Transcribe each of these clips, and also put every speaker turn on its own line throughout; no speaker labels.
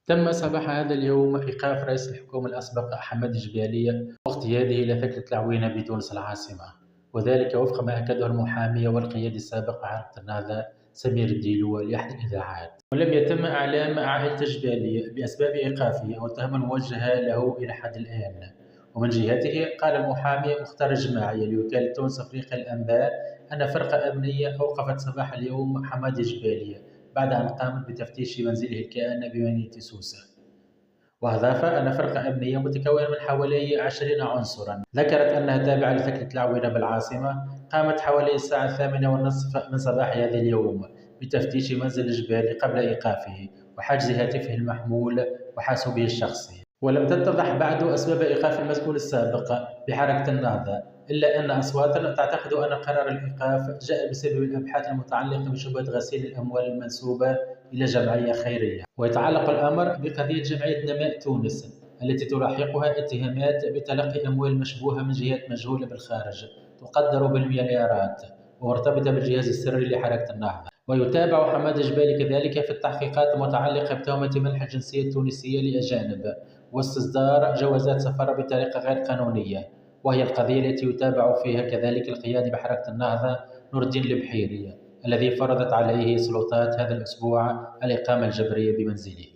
تم صباح هذا اليوم إيقاف رئيس الحكومة الأسبق حماد الجبالي واغتياله إلى فكرة العوينة بتونس العاصمة، وذلك وفق ما أكده المحامي والقيادي السابق بحركة النهضة سمير الديلو لأحد الإذاعات. ولم يتم إعلام عائلة الجبالي بأسباب إيقافه أو التهم الموجهة له إلى حد الآن. ومن جهته قال المحامي مختار الجماعي لوكالة تونس أفريقيا الأنباء أن فرقة أمنية أوقفت صباح اليوم حماد الجبالي بعد أن قامت بتفتيش منزله الكائن بمدينة سوسة. وأضاف أن فرقة أمنية متكونة من حوالي 20 عنصرا ذكرت أنها تابعة لفكرة العوينة بالعاصمة قامت حوالي الساعة 8:30 من صباح هذا اليوم بتفتيش منزل الجبالي قبل إيقافه وحجز هاتفه المحمول وحاسوبه الشخصي. ولم تتضح بعد أسباب إيقاف المسؤول السابق بحركة النهضة، إلا أن أصواتا تعتقد أن قرار الإيقاف جاء بسبب الأبحاث المتعلقة بشبهة غسيل الأموال المنسوبة إلى جمعية خيرية. ويتعلق الأمر بقضية جمعية نماء تونس التي تلاحقها اتهامات بتلقي أموال مشبوهة من جهات مجهولة بالخارج تقدر بالمليارات ومرتبطة بالجهاز السري لحركة النهضة. ويتابع حماد الجبالي كذلك في التحقيقات المتعلقة بتهمة منح الجنسية التونسية لأجانب واستصدار جوازات سفر بطريقة غير قانونية، وهي القضية التي يتابع فيها كذلك القيادي بحركة النهضة نور الدين البحيري الذي فرضت عليه سلطات هذا الأسبوع الإقامة الجبرية بمنزله.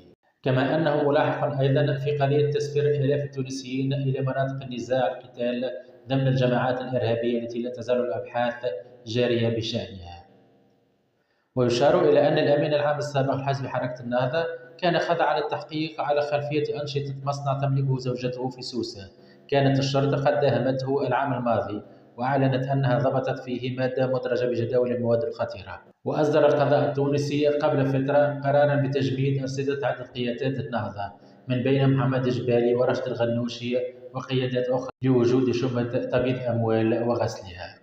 كما أنه ملاحق أيضا في قضية تسفير آلاف التونسيين إلى مناطق النزاع القتال ضمن الجماعات الإرهابية التي لا تزال الأبحاث جارية بشأنها. ويشار إلى أن الأمين العام السابق لحزب حركة النهضة كان خضع للتحقيق على خلفية أنشطة مصنع تملكه زوجته في سوسة كانت الشرطة قد داهمته العام الماضي وأعلنت أنها ضبطت فيه مادة مدرجة بجداول المواد الخطيرة. وأصدر القضاء التونسي قبل فترة قرارا بتجميد أرصدة عدة قيادات النهضة من بين محمد الجبالي ورشد الغنوشي وقيادات أخرى لوجود شبهة تبييض أموال وغسلها.